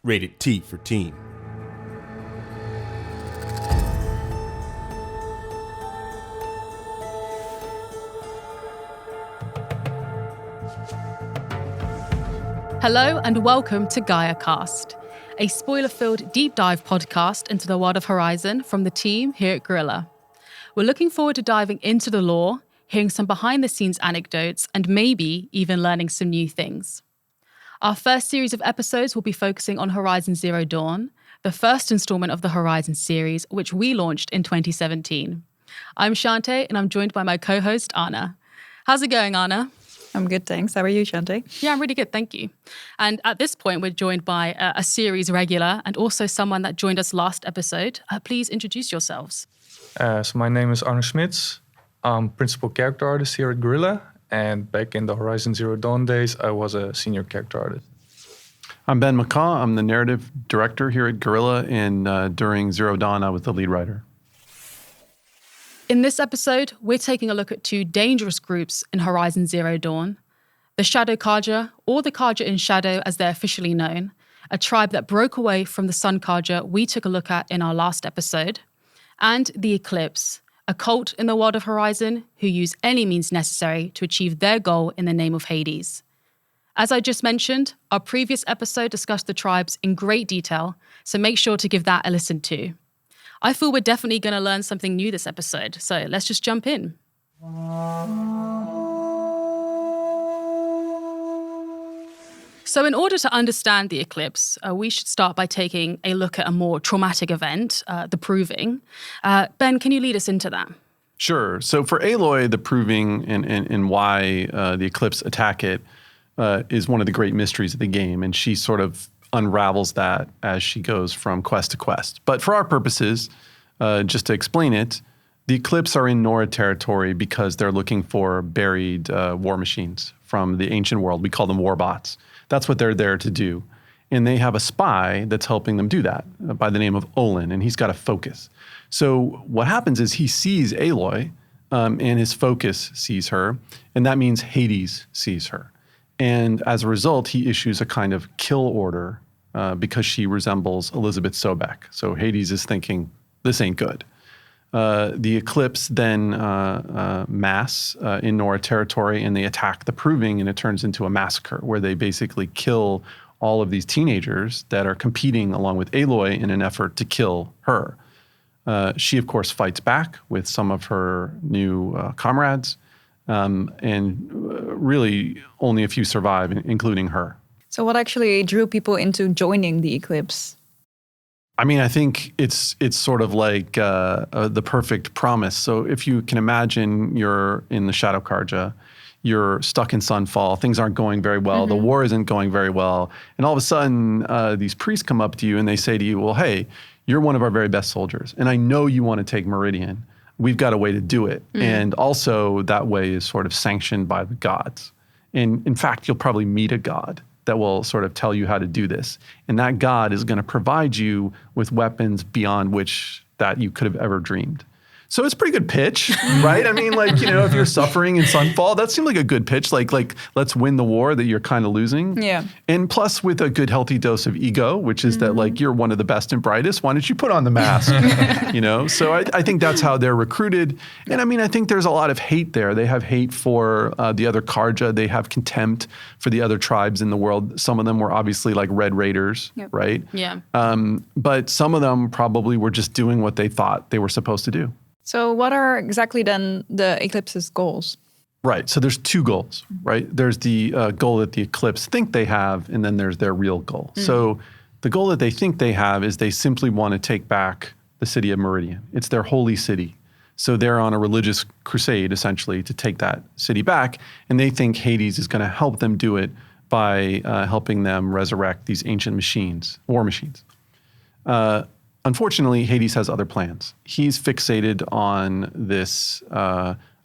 Rated T for teen. Hello and welcome to GAIA Cast, a spoiler-filled deep dive podcast into the world of Horizon from the team here at Guerrilla. We're looking forward to diving into the lore, hearing some behind-the-scenes anecdotes, and maybe even learning some new things. Our first series of episodes will be focusing on Horizon Zero Dawn, the first installment of the Horizon series, which we launched in 2017. I'm Chante, and I'm joined by my co-host, Anna. How's it going, Anna? I'm good, thanks. How are you, Chante? Yeah, I'm really good, thank you. And at this point, we're joined by a series regular and also someone that joined us last episode. Please introduce yourselves. So my name is Arno Schmitz. I'm principal character artist here at Guerrilla. And back in the Horizon Zero Dawn days, I was a senior character artist. I'm Ben McCaw. I'm the narrative director here at Guerrilla. And during Zero Dawn, I was the lead writer. In this episode, we're taking a look at two dangerous groups in Horizon Zero Dawn. The Shadow Carja, or the Carja in Shadow as they're officially known, a tribe that broke away from the Sun Carja we took a look at in our last episode. And the Eclipse, a cult in the world of Horizon who use any means necessary to achieve their goal in the name of Hades. As I just mentioned, our previous episode discussed the tribes in great detail, so make sure to give that a listen too. I feel we're definitely going to learn something new this episode, so let's just jump in. So in order to understand the Eclipse, we should start by taking a look at a more traumatic event, the Proving. Ben, can you lead us into that? Sure. So for Aloy, the Proving and why the Eclipse attack it is one of the great mysteries of the game, and she sort of unravels that as she goes from quest to quest. But for our purposes, just to explain it, the Eclipse are in Nora territory because they're looking for buried war machines from the ancient world. We call them warbots. That's what they're there to do. And they have a spy that's helping them do that by the name of Olin, and he's got a focus. So what happens is he sees Aloy, and his focus sees her, and that means Hades sees her. And as a result, he issues a kind of kill order because she resembles Elizabeth Sobek. So Hades is thinking, this ain't good. The Eclipse then mass in Nora territory, and they attack the Proving, and it turns into a massacre where they basically kill all of these teenagers that are competing along with Aloy in an effort to kill her. She, of course, fights back with some of her new comrades, and really only a few survive, including her. So what actually drew people into joining the Eclipse? I mean, I think it's sort of like the perfect promise. So if you can imagine you're in the Shadow Carja, you're stuck in Sunfall, things aren't going very well, the war isn't going very well, and all of a sudden these priests come up to you and they say to you, well, hey, you're one of our very best soldiers, and I know you want to take Meridian. We've got a way to do it. And also that way is sort of sanctioned by the gods. And in fact, you'll probably meet a god that will sort of tell you how to do this. And that god is going to provide you with weapons beyond which that you could have ever dreamed. So it's a pretty good pitch, right? I mean, like, you know, if you're suffering in Sunfall, that seemed like a good pitch. Like let's win the war that you're kind of losing. Yeah. And plus with a good healthy dose of ego, which is that like you're one of the best and brightest. Why don't you put on the mask? You know? So I think that's how they're recruited. And I mean, I think there's a lot of hate there. They have hate for the other Carja. They have contempt for the other tribes in the world. Some of them were obviously like Red Raiders, right? Yeah. But some of them probably were just doing what they thought they were supposed to do. So what are exactly then the Eclipse's goals? Right. So there's two goals, right? There's the goal that the Eclipse think they have, and then there's their real goal. So the goal that they think they have is they simply want to take back the city of Meridian. It's their holy city. So they're on a religious crusade, essentially, to take that city back. And they think Hades is going to help them do it by helping them resurrect these ancient machines, war machines. Unfortunately, Hades has other plans. He's fixated on this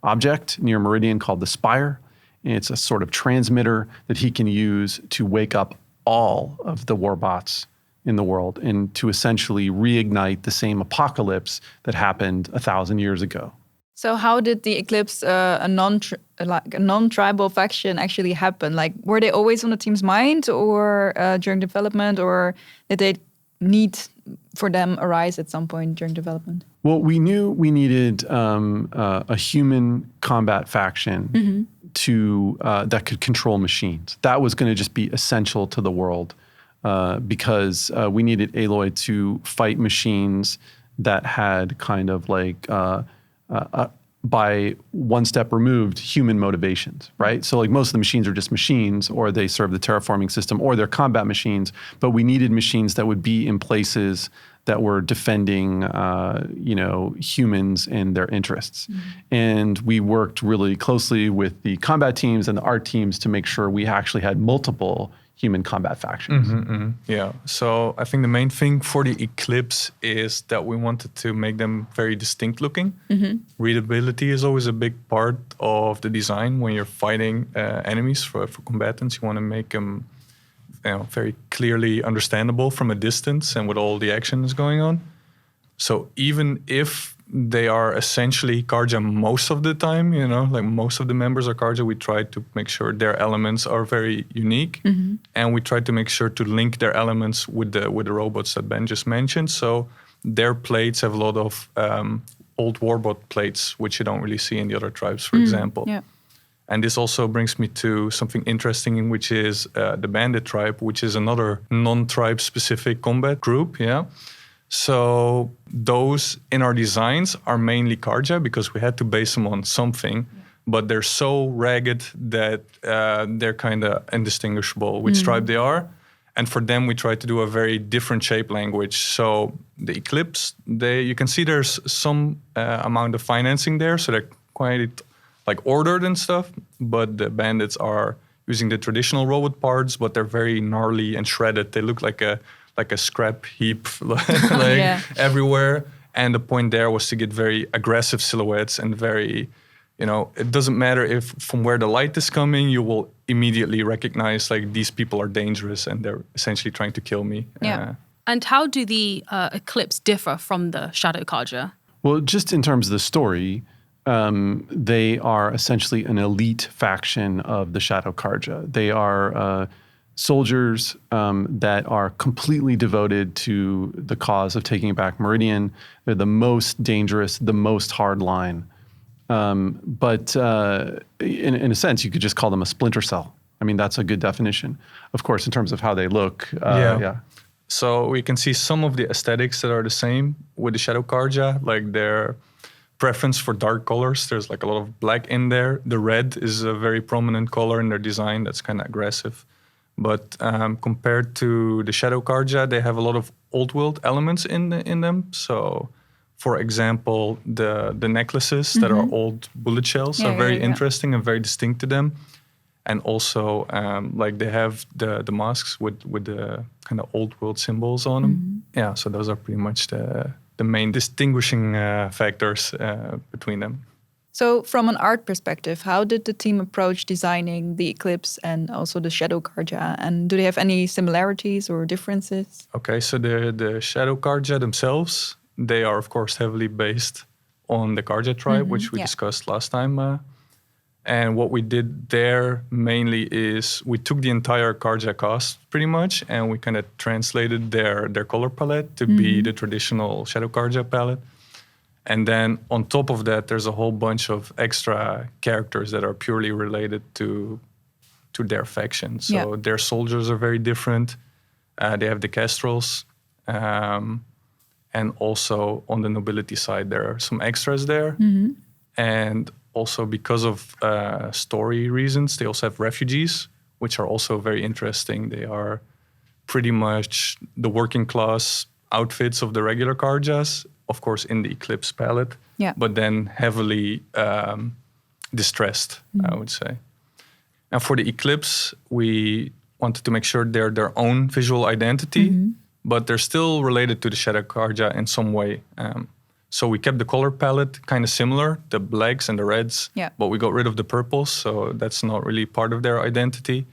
object near Meridian called the Spire. It's a sort of transmitter that he can use to wake up all of the warbots in the world and to essentially reignite the same apocalypse that happened 1,000 years ago. So how did the Eclipse, a non-tribal faction, actually happen? Like, were they always on the team's mind, or during development, or did they need for them arise at some point during development? Well, we knew we needed a human combat faction to that could control machines. That was going to just be essential to the world because we needed Aloy to fight machines that had kind of like by one step removed human motivations, right? So like most of the machines are just machines, or they serve the terraforming system, or they're combat machines. But we needed machines that would be in places that were defending, humans and their interests. And we worked really closely with the combat teams and the art teams to make sure we actually had multiple human combat factions. Yeah, so I think the main thing for the Eclipse is that we wanted to make them very distinct looking. Readability is always a big part of the design when you're fighting enemies for combatants. You want to make them very clearly understandable from a distance and with all the actions going on. So even if they are essentially Carja most of the time, like most of the members are Carja, we try to make sure their elements are very unique. And we try to make sure to link their elements with the robots that Ben just mentioned. So their plates have a lot of old warbot plates, which you don't really see in the other tribes, for example. Yeah. And this also brings me to something interesting, which is the Bandit tribe, which is another non-tribe specific combat group. Yeah. So those in our designs are mainly Carja because we had to base them on something, but they're so ragged that they're kind of indistinguishable which tribe they are. And for them, we try to do a very different shape language. So the Eclipse, you can see there's some amount of financing there, so they're quite like ordered and stuff. But the Bandits are using the traditional robot parts, but they're very gnarly and shredded. They look like a scrap heap everywhere. And the point there was to get very aggressive silhouettes and very, it doesn't matter if from where the light is coming, you will immediately recognize like these people are dangerous and they're essentially trying to kill me. Yeah. And how do the Eclipse differ from the Shadow Carja? Well, just in terms of the story, they are essentially an elite faction of the Shadow Carja. They are soldiers that are completely devoted to the cause of taking back Meridian. They're the most dangerous, the most hardline. But in a sense, you could just call them a splinter cell. I mean, that's a good definition. Of course, in terms of how they look. So we can see some of the aesthetics that are the same with the Shadow Carja, like their preference for dark colors. There's like a lot of black in there. The red is a very prominent color in their design that's kind of aggressive. But compared to the Shadow Carja, they have a lot of old world elements in them. So, for example, the necklaces that are old bullet shells are very interesting and very distinct to them. And also, like they have the masks with the kind of old world symbols on them. Yeah, so those are pretty much the main distinguishing factors between them. So from an art perspective, how did the team approach designing the Eclipse and also the Shadow Carja? And do they have any similarities or differences? Okay, so the Shadow Carja themselves, they are, of course, heavily based on the Carja tribe, which we discussed last time. And what we did there mainly is we took the entire Carja cast pretty much, and we kind of translated their color palette to be the traditional Shadow Carja palette. And then on top of that, there's a whole bunch of extra characters that are purely related to their faction. So their soldiers are very different. They have the Kestrels. And also on the nobility side, there are some extras there. And also because of story reasons, they also have refugees, which are also very interesting. They are pretty much the working class outfits of the regular Carjas, of course, in the Eclipse palette, but then heavily distressed, I would say. And for the Eclipse, we wanted to make sure they're their own visual identity, but they're still related to the Shadow Carja in some way. So we kept the color palette kind of similar, the blacks and the reds, but we got rid of the purples, so that's not really part of their identity.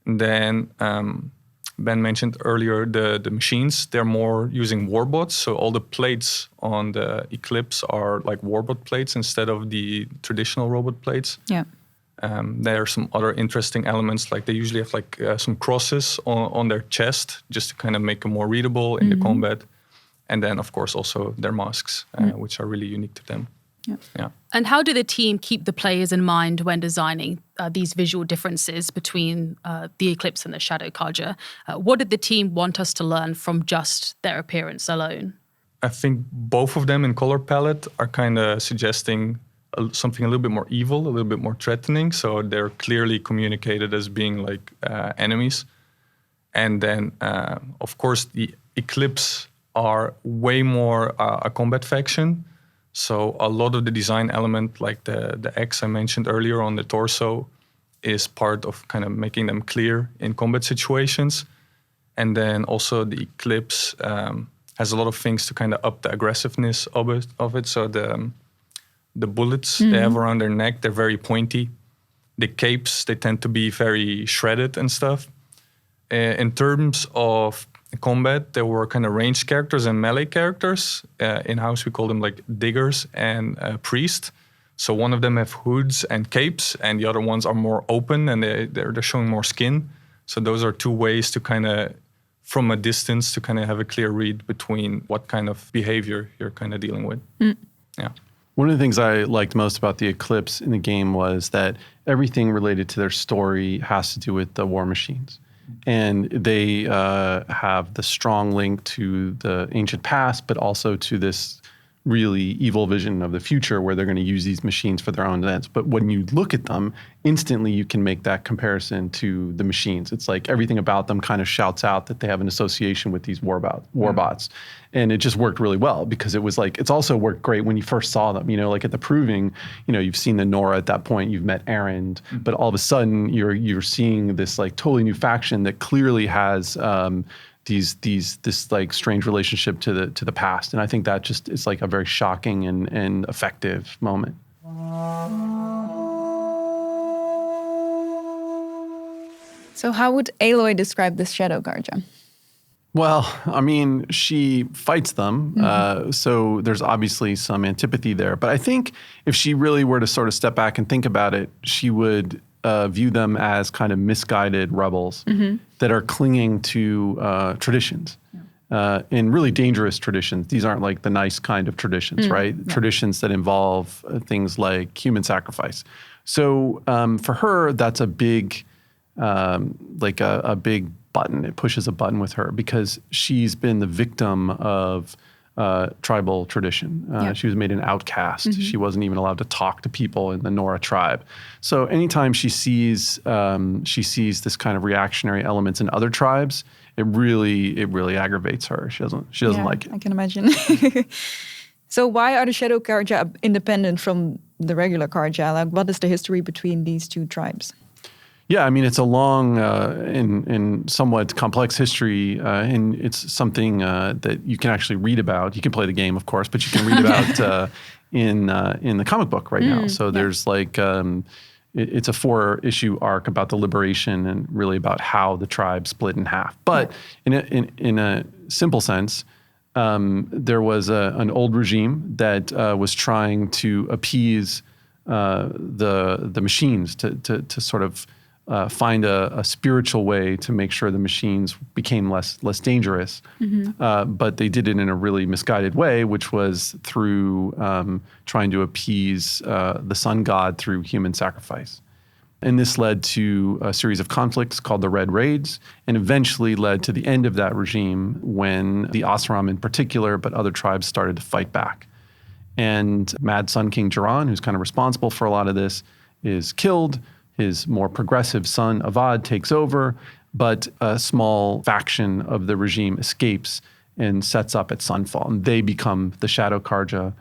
And then Ben mentioned earlier, the machines, they're more using warbots. So all the plates on the Eclipse are like warbot plates instead of the traditional robot plates. Yeah. There are some other interesting elements, like they usually have like some crosses on their chest just to kind of make them more readable in the combat. And then, of course, also their masks, which are really unique to them. Yeah. And how did the team keep the players in mind when designing these visual differences between the Eclipse and the Shadow Carja? What did the team want us to learn from just their appearance alone? I think both of them in color palette are kind of suggesting something a little bit more evil, a little bit more threatening. So they're clearly communicated as being like enemies. And then, of course, the Eclipse are way more a combat faction. So a lot of the design element, like the X I mentioned earlier on the torso, is part of kind of making them clear in combat situations. And then also the Eclipse has a lot of things to kind of up the aggressiveness of it. So the bullets they have around their neck, they're very pointy. The capes, they tend to be very shredded and stuff. In terms of combat, there were kind of ranged characters and melee characters. In-house, we call them like diggers and priest. So one of them have hoods and capes, and the other ones are more open and they're showing more skin. So those are two ways to kind of, from a distance, to kind of have a clear read between what kind of behavior you're kind of dealing with. Yeah. One of the things I liked most about the Eclipse in the game was that everything related to their story has to do with the war machines. And they have the strong link to the ancient past, but also to this really evil vision of the future where they're going to use these machines for their own ends. But when you look at them, instantly you can make that comparison to the machines. It's like everything about them kind of shouts out that they have an association with these warbots. And it just worked really well because it was like, it's also worked great when you first saw them, like at the proving, you've seen the Nora at that point, you've met Aaron, but all of a sudden you're seeing this like totally new faction that clearly has this like strange relationship to the past. And I think that just is like a very shocking and effective moment. So how would Aloy describe this Shadow Carja? Well, I mean, she fights them, so there's obviously some antipathy there. But I think if she really were to sort of step back and think about it, she would view them as kind of misguided rebels that are clinging to traditions, and really dangerous traditions. These aren't like the nice kind of traditions, right? Yeah. Traditions that involve things like human sacrifice. So for her, that's a big, a big button. It pushes a button with her because she's been the victim of tribal tradition. She was made an outcast. She wasn't even allowed to talk to people in the Nora tribe. So anytime she sees this kind of reactionary elements in other tribes, it really aggravates her. She doesn't like it. I can imagine. So why are the Shadow Carja independent from the regular Carja? Like, what is the history between these two tribes? Yeah, I mean, it's a long and somewhat complex history, and it's something that you can actually read about. You can play the game, of course, but you can read about in the comic book right now. So there's like, it's a 4-issue arc about the liberation and really about how the tribe split in half. But in a simple sense, there was an old regime that was trying to appease the machines to sort of find a spiritual way to make sure the machines became less dangerous. But they did it in a really misguided way, which was through trying to appease the sun god through human sacrifice. And this led to a series of conflicts called the Red Raids, and eventually led to the end of that regime when the Oseram in particular, but other tribes started to fight back. And Mad Sun King Jiran, who's kind of responsible for a lot of this, is killed. His more progressive son, Avad, takes over, but a small faction of the regime escapes and sets up at Sunfall. And they become the Shadow Carja,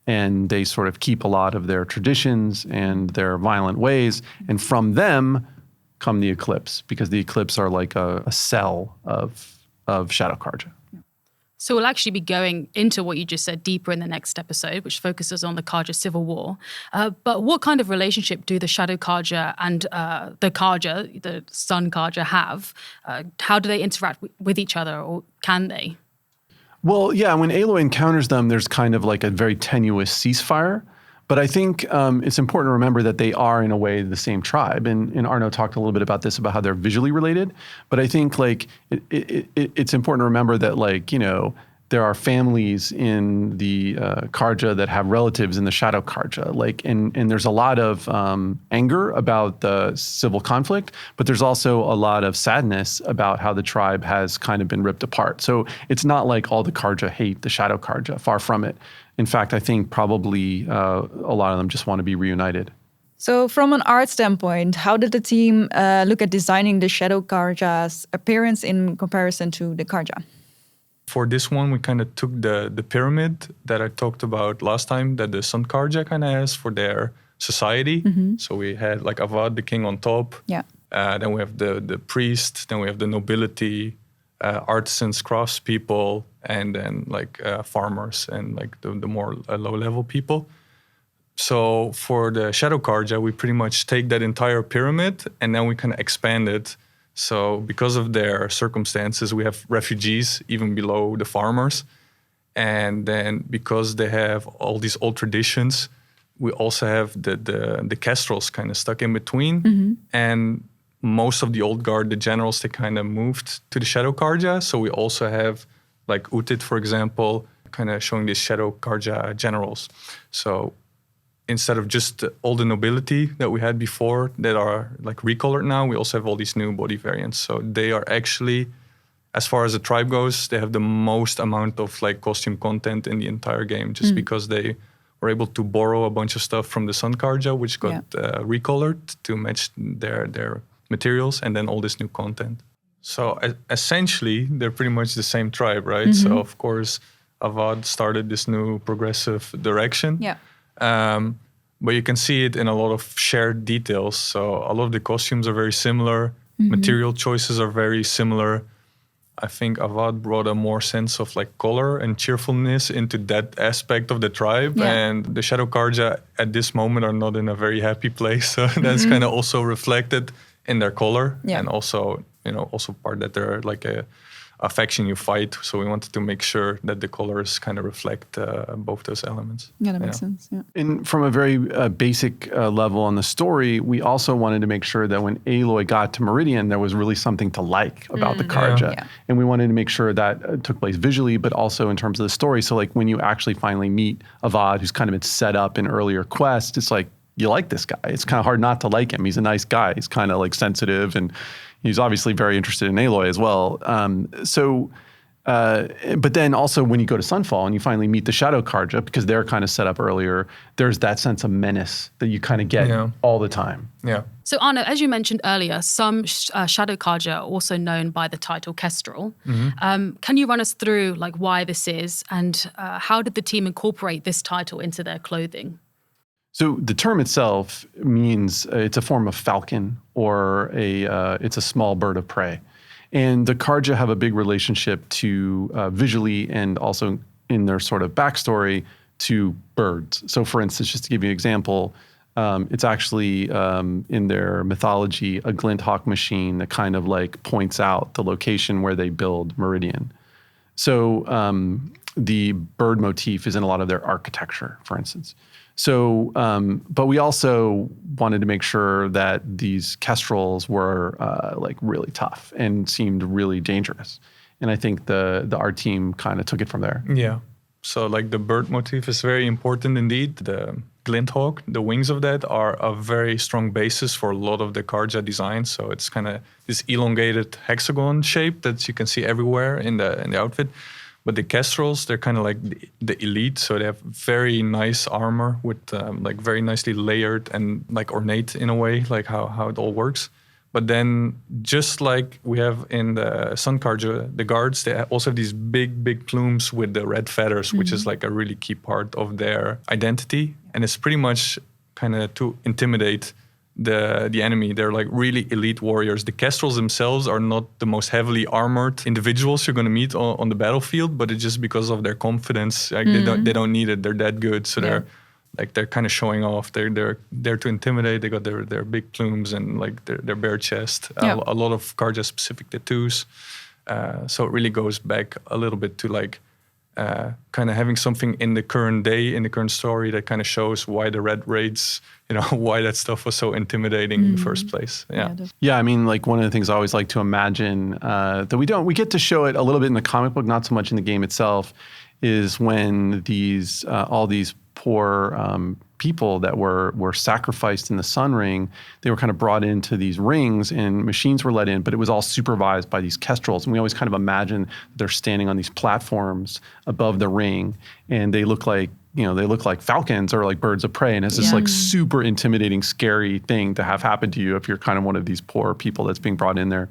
and they sort of keep a lot of their traditions and their violent ways. And from them come the Eclipse, because the Eclipse are like a cell of Shadow Carja. So we'll actually be going into what you just said deeper in the next episode, which focuses on the Carja Civil War. But what kind of relationship do the Shadow Carja and the Carja, the Sun Carja, have? How do they interact with each other, or can they? Well, yeah, when Aloy encounters them, there's kind of like a very tenuous ceasefire. But I think it's important to remember that they are, in a way, the same tribe. And Arno talked a little bit about this, about how they're visually related. But I think like it's important to remember that, like, you know, there are families in the Carja that have relatives in the Shadow Carja. Like, and there's a lot of anger about the civil conflict, but there's also a lot of sadness about how the tribe has kind of been ripped apart. So it's not like all the Carja hate the Shadow Carja. Far from it. In fact, I think probably a lot of them just want to be reunited. So from an art standpoint, how did the team look at designing the Shadow Carja's appearance in comparison to the Carja? For this one, we kind of took the pyramid that I talked about last time that the Sun Carja kind of has for their society. So we had like Avad, the king, on top. Yeah. Then we have the priest. Then we have the nobility, artisans, craftspeople, and then like farmers and like the more low-level people. So for the Shadow Carja, we pretty much take that entire pyramid and then we kind of expand it. So because of their circumstances, we have refugees even below the farmers. And then because they have all these old traditions, we also have the Kestrels kind of stuck in between. And most of the old guard, the generals, they kind of moved to the Shadow Carja. So we also have like Utit, for example, kind of showing these Shadow Carja generals. So instead of just all the nobility that we had before that are like recolored now, we also have all these new body variants. So they are actually, as far as the tribe goes, they have the most amount of like costume content in the entire game, just because they were able to borrow a bunch of stuff from the Sun Carja, which got recolored to match their materials, and then all this new content. So essentially, they're pretty much the same tribe, right? So of course, Avad started this new progressive direction. Yeah. But you can see it in a lot of shared details. So a lot of the costumes are very similar. Material choices are very similar. I think Avad brought a more sense of like color and cheerfulness into that aspect of the tribe. And the Shadow Carja at this moment are not in a very happy place. So that's kind of also reflected in their color. And also, you know, also part that they're like a faction you fight. So we wanted to make sure that the colors kind of reflect both those elements. Yeah, that makes sense. Yeah. And from a very basic level on the story, we also wanted to make sure that when Aloy got to Meridian, there was really something to like about the Carja. And we wanted to make sure that took place visually, but also in terms of the story. So like when you actually finally meet Avad, who's kind of been set up in earlier quests, it's like, you like this guy. It's kind of hard not to like him. He's a nice guy. He's kind of like sensitive, and he's obviously very interested in Aloy as well. But then also when you go to Sunfall and you finally meet the Shadow Carja, because they're kind of set up earlier, there's that sense of menace that you kind of get all the time. Yeah. So Arno, as you mentioned earlier, some Shadow Carja are also known by the title Kestrel. Can you run us through like why this is, and how did the team incorporate this title into their clothing? So the term itself means it's a form of falcon, or it's a small bird of prey. And the Carja have a big relationship to visually and also in their sort of backstory to birds. So for instance, just to give you an example, it's actually in their mythology a glint hawk machine that kind of like points out the location where they build Meridian. So the bird motif is in a lot of their architecture, for instance. So, but we also wanted to make sure that these Kestrels were like really tough and seemed really dangerous. And I think the art team kind of took it from there. Yeah. So like the bird motif is very important indeed. The glint hawk, the wings of that are a very strong basis for a lot of the Carja designs. So it's kind of this elongated hexagon shape that you can see everywhere in the outfit. But the Kestrels, they're kind of like the elite, so they have very nice armor with like very nicely layered and like ornate in a way, like how it all works. But then just like we have in the Sun Carja, the guards, they also have these big plumes with the red feathers, which is like a really key part of their identity. And it's pretty much kind of to intimidate the enemy. They're like really elite warriors. The Kestrels themselves are not the most heavily armored individuals you're going to meet on the battlefield, but it's just because of their confidence. Like they don't need it. They're that good. So they're kind of showing off. They're there to intimidate. They got their big plumes and like their bare chest. A lot of Carja specific tattoos. So it really goes back a little bit to like kind of having something in the current day, in the current story that kind of shows why the red raids, why that stuff was so intimidating in the first place. Yeah, I mean, like one of the things I always like to imagine that we get to show it a little bit in the comic book, not so much in the game itself, is when these all these poor people that were sacrificed in the Sun Ring, they were kind of brought into these rings and machines were let in, but it was all supervised by these Kestrels. And we always kind of imagine that they're standing on these platforms above the ring and they look like, falcons or like birds of prey. And it's this like super intimidating, scary thing to have happen to you if you're kind of one of these poor people that's being brought in there.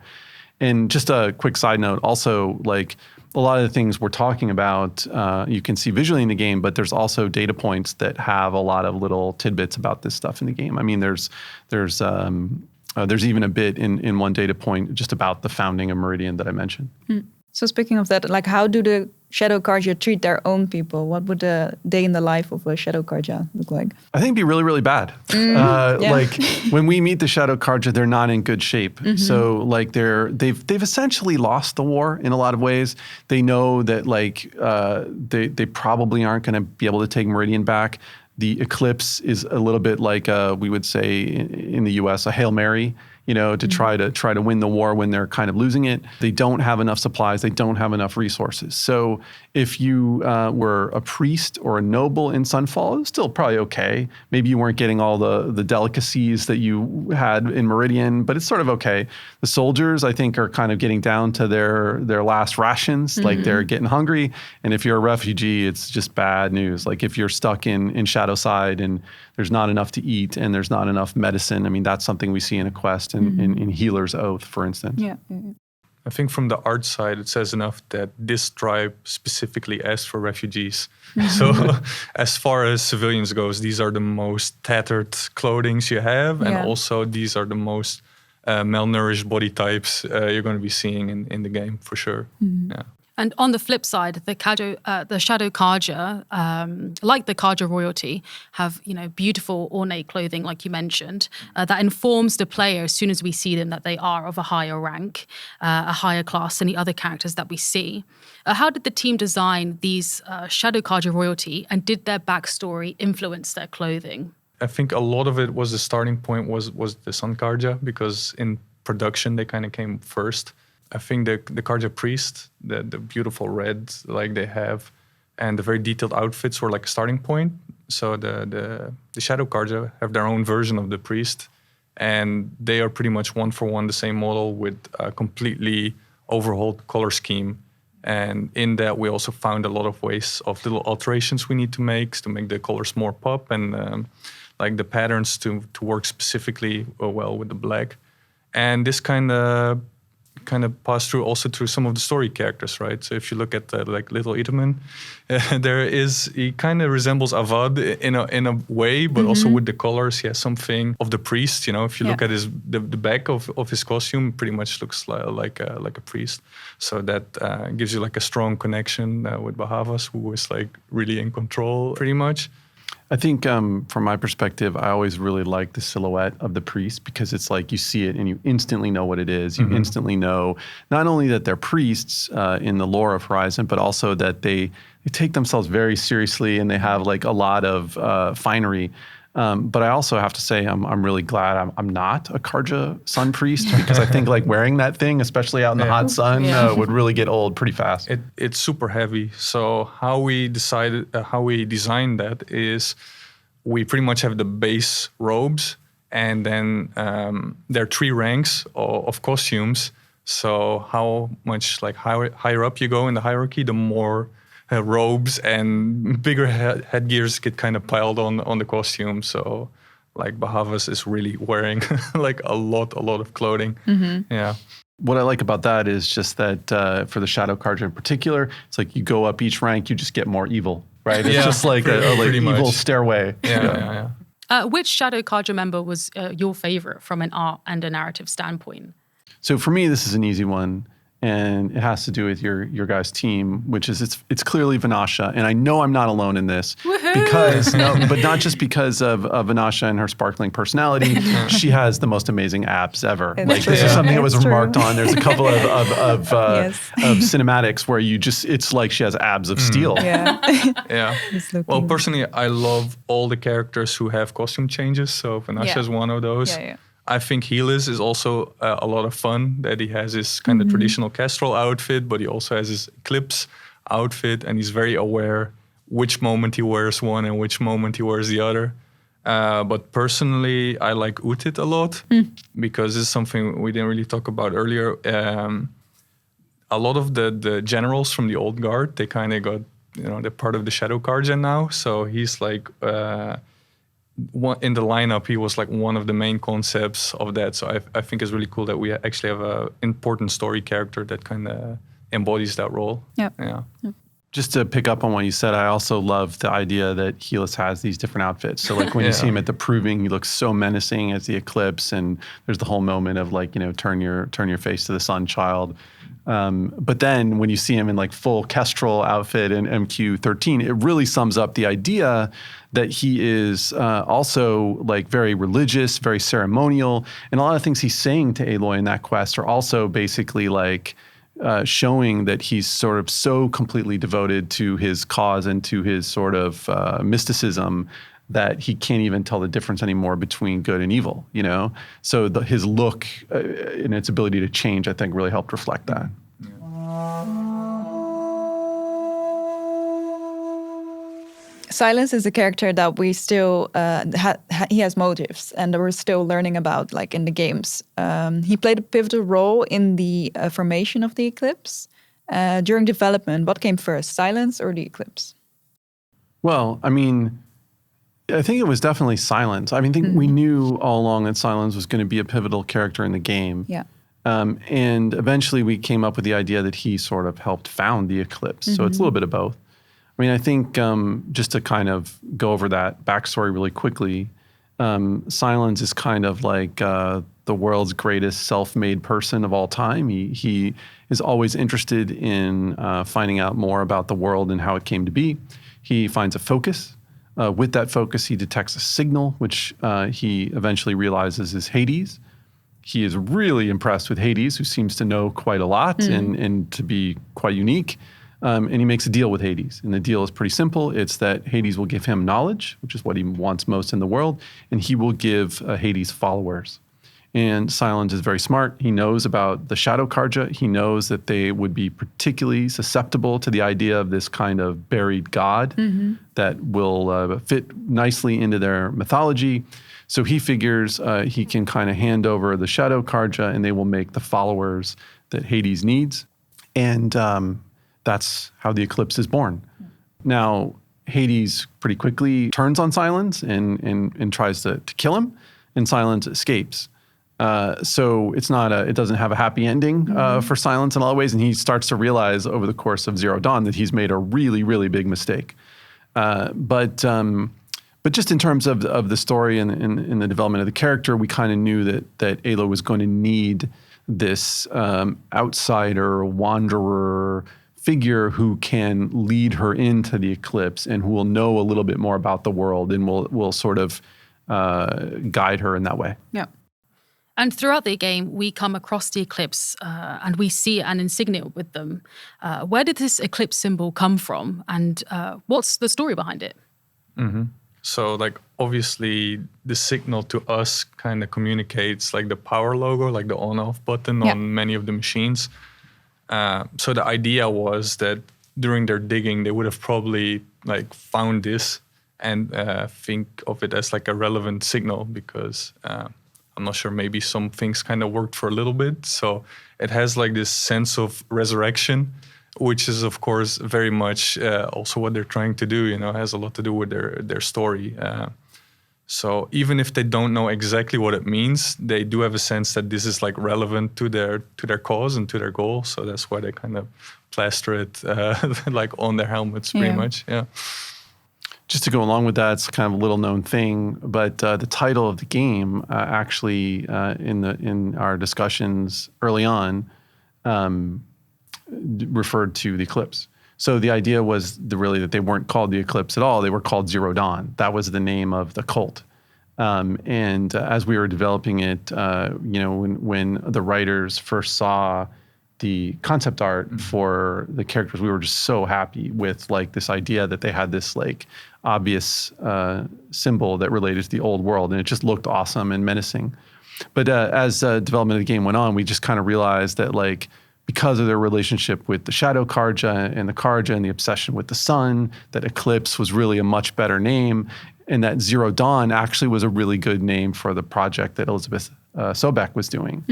And just a quick side note, also like a lot of the things we're talking about, you can see visually in the game, but there's also data points that have a lot of little tidbits about this stuff in the game. I mean, there's even a bit in one data point just about the founding of Meridian that I mentioned. So speaking of that, like how do the Shadow Carja treat their own people? What would a day in the life of a Shadow Carja look like? I think it'd be really, really bad. Like when we meet the Shadow Carja, they're not in good shape. So like they've essentially lost the war in a lot of ways. They know that like they probably aren't going to be able to take Meridian back. The Eclipse is a little bit like we would say in the U.S. a Hail Mary, to try to win the war when they're kind of losing it. They don't have enough supplies. They don't have enough resources. So if you were a priest or a noble in Sunfall, it was still probably okay. Maybe you weren't getting all the delicacies that you had in Meridian, but it's sort of okay. The soldiers, I think, are kind of getting down to their last rations. Like they're getting hungry. And if you're a refugee, it's just bad news. Like if you're stuck in Shadowside and there's not enough to eat and there's not enough medicine. I mean, that's something we see in a quest in Healer's Oath, for instance. Yeah. I think from the art side, it says enough that this tribe specifically asked for refugees. So as far as civilians goes, these are the most tattered clothings you have. And also these are the most malnourished body types you're going to be seeing in the game for sure. Yeah. And on the flip side, the Shadow Carja, like the Carja royalty, have beautiful ornate clothing, like you mentioned, that informs the player as soon as we see them that they are of a higher rank, a higher class than the other characters that we see. How did the team design these Shadow Carja royalty, and did their backstory influence their clothing? I think a lot of it was the starting point was the Sun Carja, because in production they kind of came first. I think the Carja priest, the beautiful red like they have, and the very detailed outfits were like a starting point. So the Shadow Carja have their own version of the priest, and they are pretty much one for one the same model with a completely overhauled color scheme. And in that, we also found a lot of ways of little alterations we need to make the colors more pop and like the patterns to work specifically well with the black. And this kind of passed through also through some of the story characters, right? So if you look at like Little Itaman, he kind of resembles Avad in a way, but also with the colors, he has something of the priest. If you look at the back of his costume, pretty much looks like a priest. So that gives you like a strong connection with Bahavas, who is like really in control, pretty much. I think from my perspective, I always really like the silhouette of the priest because it's like you see it and you instantly know what it is. You instantly know not only that they're priests in the lore of Horizon, but also that they take themselves very seriously and they have like a lot of finery. But I also have to say I'm really glad I'm not a Carja Sun priest because I think like wearing that thing, especially out in the hot sun, would really get old pretty fast. It's super heavy. So how we designed that is we pretty much have the base robes, and then there are 3 ranks of costumes. So how much like higher up you go in the hierarchy, the more robes and bigger headgears get kind of piled on the costume. So like Bahavas is really wearing like a lot of clothing. Yeah. What I like about that is just that for the Shadow Carja in particular, it's like you go up each rank, you just get more evil, right? It's just like a evil stairway. Yeah. Which Shadow Carja member was your favorite from an art and a narrative standpoint? So for me, this is an easy one, and it has to do with your guys' team, which is it's clearly Vanasha, and I know I'm not alone in this because but not just because of Vanasha and her sparkling personality. She has the most amazing abs ever. This is something that was remarked on. There's a couple of cinematics where it's like she has abs of steel. Yeah. Well, personally, I love all the characters who have costume changes. So Vanasha is one of those. I think Helis is also a lot of fun, that he has his kind of traditional Kestrel outfit, but he also has his Eclipse outfit, and he's very aware which moment he wears one and which moment he wears the other. But personally, I like Utit a lot because this is something we didn't really talk about earlier. A lot of the generals from the old guard, they kind of got, they're part of the Shadow Carja now. So he's like... in the lineup, he was like one of the main concepts of that. So I think it's really cool that we actually have an important story character that kind of embodies that role. Yeah. Just to pick up on what you said, I also love the idea that Helis has these different outfits. So like when you see him at the Proving, he looks so menacing as the Eclipse, and there's the whole moment of like, turn your face to the sun, child. But then when you see him in like full Kestrel outfit in MQ13, it really sums up the idea that he is also like very religious, very ceremonial. And a lot of things he's saying to Aloy in that quest are also basically like showing that he's sort of so completely devoted to his cause and to his sort of mysticism that he can't even tell the difference anymore between good and evil, So his look and its ability to change, I think, really helped reflect that. Sylens is a character that we still, he has motives, and we're still learning about, like in the games. He played a pivotal role in the formation of the Eclipse. During development, what came first, Sylens or the Eclipse? Well, I mean... I think it was definitely Sylens. I think we knew all along that Sylens was going to be a pivotal character in the game. Yeah. And eventually we came up with the idea that he sort of helped found the Eclipse. So it's a little bit of both. I mean, I think just to kind of go over that backstory really quickly, Sylens is kind of like the world's greatest self-made person of all time. He is always interested in finding out more about the world and how it came to be. He finds a focus. With that focus, he detects a signal, which he eventually realizes is Hades. He is really impressed with Hades, who seems to know quite a lot and to be quite unique. And he makes a deal with Hades. And the deal is pretty simple. It's that Hades will give him knowledge, which is what he wants most in the world, and he will give Hades followers. And Sylens is very smart. He knows about the Shadow Carja. He knows that they would be particularly susceptible to the idea of this kind of buried god that will fit nicely into their mythology. So he figures he can kind of hand over the Shadow Carja, and they will make the followers that Hades needs. And that's how the Eclipse is born. Now, Hades pretty quickly turns on Sylens and tries to kill him, and Sylens escapes. So it doesn't have a happy ending for Sylens in a lot of ways, and he starts to realize over the course of Zero Dawn that he's made a really, really big mistake. But just in terms of the story and the development of the character, we kind of knew that Aloy was going to need this outsider, wanderer figure who can lead her into the Eclipse and who will know a little bit more about the world and will sort of guide her in that way. Yeah. And throughout the game, we come across the Eclipse and we see an insignia with them. Where did this Eclipse symbol come from, and what's the story behind it? So, like, obviously, the signal to us kind of communicates, like, the power logo, like the on-off button on many of the machines. So the idea was that during their digging, they would have probably, like, found this and think of it as, like, a relevant signal because... I'm not sure, maybe some things kind of worked for a little bit. So it has like this sense of resurrection, which is, of course, very much also what they're trying to do. It has a lot to do with their story. So even if they don't know exactly what it means, they do have a sense that this is like relevant to their cause and to their goal. So that's why they kind of plaster it like on their helmets pretty much. Yeah. just to go along with that, it's kind of a little known thing, but the title of the game actually in our discussions early on referred to the Eclipse. So the idea was really that they weren't called the Eclipse at all. They were called Zero Dawn. That was the name of the cult. And as we were developing it, when the writers first saw the concept art for the characters, we were just so happy with like this idea that they had this like obvious symbol that related to the old world, and it just looked awesome and menacing. But as development of the game went on, we just kind of realized that like because of their relationship with the Shadow Carja and the Carja and the obsession with the sun, that Eclipse was really a much better name, and that Zero Dawn actually was a really good name for the project that Elizabeth Sobek was doing,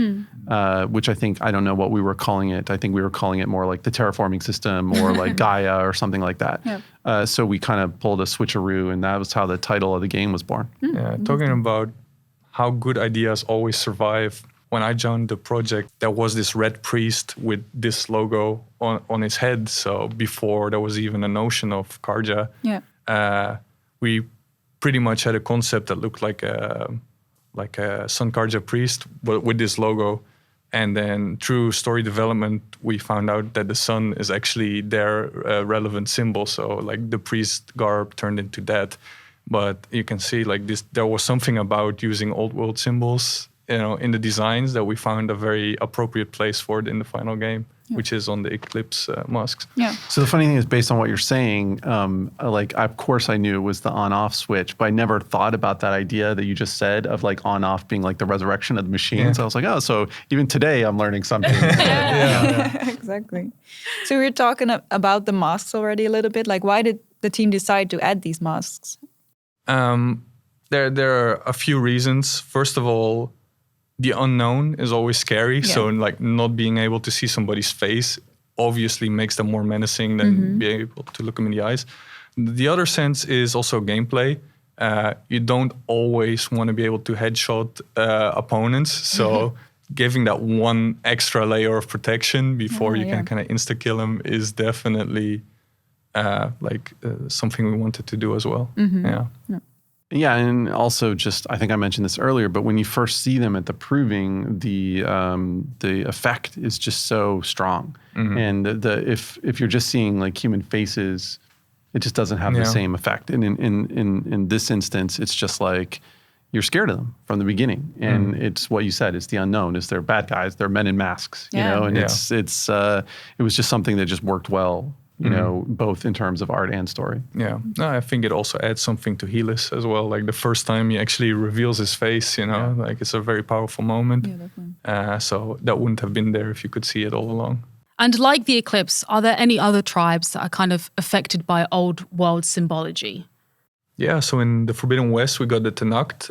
which I think, I don't know what we were calling it. I think we were calling it more like the terraforming system or like Gaia or something like that. Yep. So we kind of pulled a switcheroo, and that was how the title of the game was born. Yeah, talking about how good ideas always survive. When I joined the project, there was this red priest with this logo on his head. So before there was even a notion of Carja, we pretty much had a concept that looked like a Sun Carja priest, but with this logo. And then through story development, we found out that the sun is actually their relevant symbol. So like the priest garb turned into that. But you can see like this, there was something about using old world symbols, in the designs that we found a very appropriate place for it in the final game, which is on the Eclipse masks. Yeah. So the funny thing is, based on what you're saying, of course I knew it was the on-off switch, but I never thought about that idea that you just said of like on-off being like the resurrection of the machines. I was like, oh, so even today I'm learning something. Exactly. So we were talking about the masks already a little bit. Like, why did the team decide to add these masks? There are a few reasons. First of all, the unknown is always scary. So like not being able to see somebody's face obviously makes them more menacing than being able to look them in the eyes. The other sense is also gameplay. You don't always want to be able to headshot opponents. So giving that one extra layer of protection before you can kind of insta-kill them is definitely something we wanted to do as well. Yeah, and also just, I think I mentioned this earlier, but when you first see them at the proving, the effect is just so strong. And if you're just seeing like human faces, it just doesn't have the same effect. And in this instance, it's just like you're scared of them from the beginning. And it's what you said, it's the unknown. It's they're bad guys, they're men in masks, you know, and it was just something that just worked well. Both in terms of art and story. Yeah, no, I think it also adds something to Helis as well. Like the first time he actually reveals his face, like it's a very powerful moment. Yeah, definitely. So that wouldn't have been there if you could see it all along. And like the Eclipse, are there any other tribes that are kind of affected by old world symbology? Yeah, so in the Forbidden West, we got the Tenakt,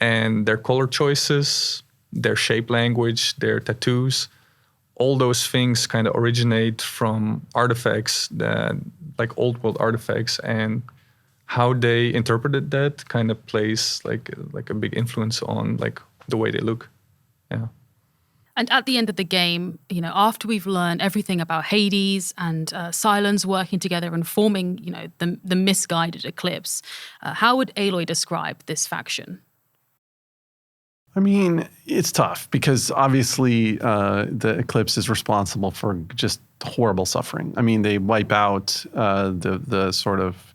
and their color choices, their shape language, their tattoos, all those things kind of originate from artifacts, that like old world artifacts, and how they interpreted that kind of plays like a big influence on like the way they look. Yeah. And at the end of the game, after we've learned everything about Hades and Sylens working together and forming, the misguided Eclipse, how would Aloy describe this faction? I mean, it's tough because obviously the Eclipse is responsible for just horrible suffering. I mean, they wipe out the sort of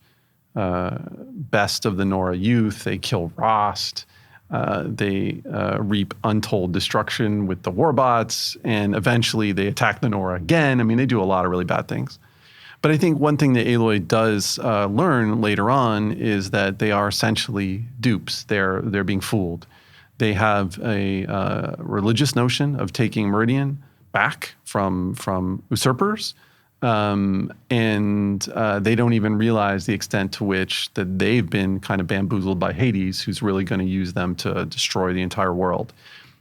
best of the Nora youth. They kill Rost. They reap untold destruction with the warbots, and eventually they attack the Nora again. I mean, they do a lot of really bad things. But I think one thing that Aloy does learn later on is that they are essentially dupes. They're being fooled. They have a religious notion of taking Meridian back from usurpers, and they don't even realize the extent to which that they've been kind of bamboozled by Hades, who's really going to use them to destroy the entire world.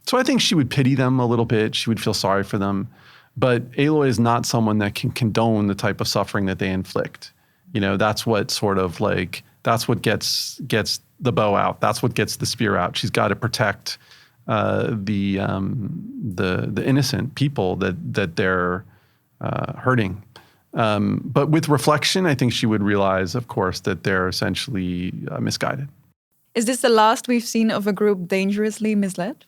So I think she would pity them a little bit. She would feel sorry for them. But Aloy is not someone that can condone the type of suffering that they inflict. That's what sort of like, that's what gets the bow out. That's what gets the spear out. She's got to protect the innocent people that they're hurting. But with reflection, I think she would realize, of course, that they're essentially misguided. Is this the last we've seen of a group dangerously misled?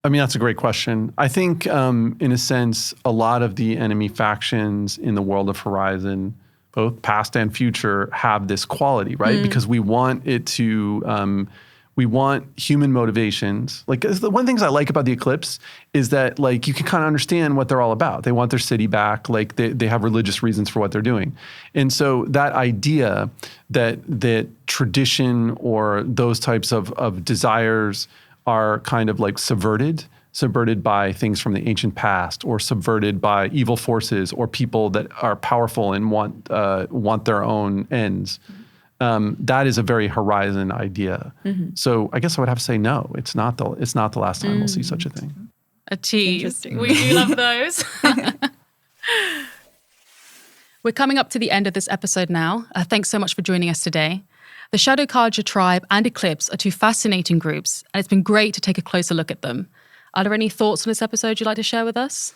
I mean, that's a great question. I think, in a sense, a lot of the enemy factions in the world of Horizon, both past and future, have this quality, right? Because we want it to, we want human motivations. Like, the one of the things I like about the Eclipse is that, like, you can kind of understand what they're all about. They want their city back. Like, they have religious reasons for what they're doing. And so that idea that tradition or those types of desires are kind of like subverted by things from the ancient past, or subverted by evil forces or people that are powerful and want their own ends. That is a very Horizon idea. So I guess I would have to say no. It's not the last time we'll see such a thing. A tease. We do love those. We're coming up to the end of this episode now. Thanks so much for joining us today. The Shadow Carja tribe and Eclipse are two fascinating groups, and it's been great to take a closer look at them. Are there any thoughts on this episode you'd like to share with us?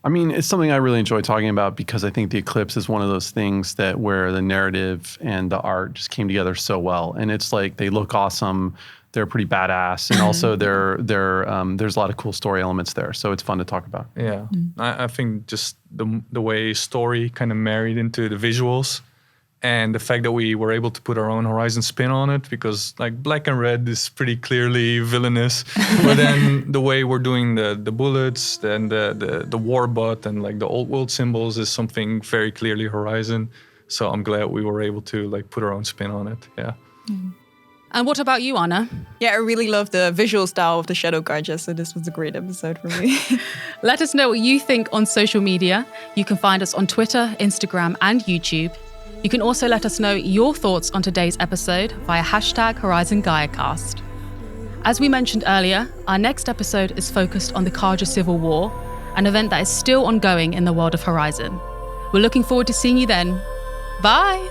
I mean, it's something I really enjoy talking about because I think the Eclipse is one of those things that where the narrative and the art just came together so well. And it's like they look awesome, they're pretty badass, and also there's a lot of cool story elements there. So it's fun to talk about. Yeah, I think just the way story kind of married into the visuals. And the fact that we were able to put our own Horizon spin on it, because like Black and Red is pretty clearly villainous, but then the way we're doing the bullets, then the war bot and like the old world symbols is something very clearly Horizon. So I'm glad we were able to like put our own spin on it. Yeah. And what about you, Anna? Yeah, I really love the visual style of the Shadow Carja, so this was a great episode for me. Let us know what you think on social media. You can find us on Twitter, Instagram, and YouTube. You can also let us know your thoughts on today's episode via #Horizon GAIA Cast. As we mentioned earlier, our next episode is focused on the Carja Civil War, an event that is still ongoing in the world of Horizon. We're looking forward to seeing you then. Bye!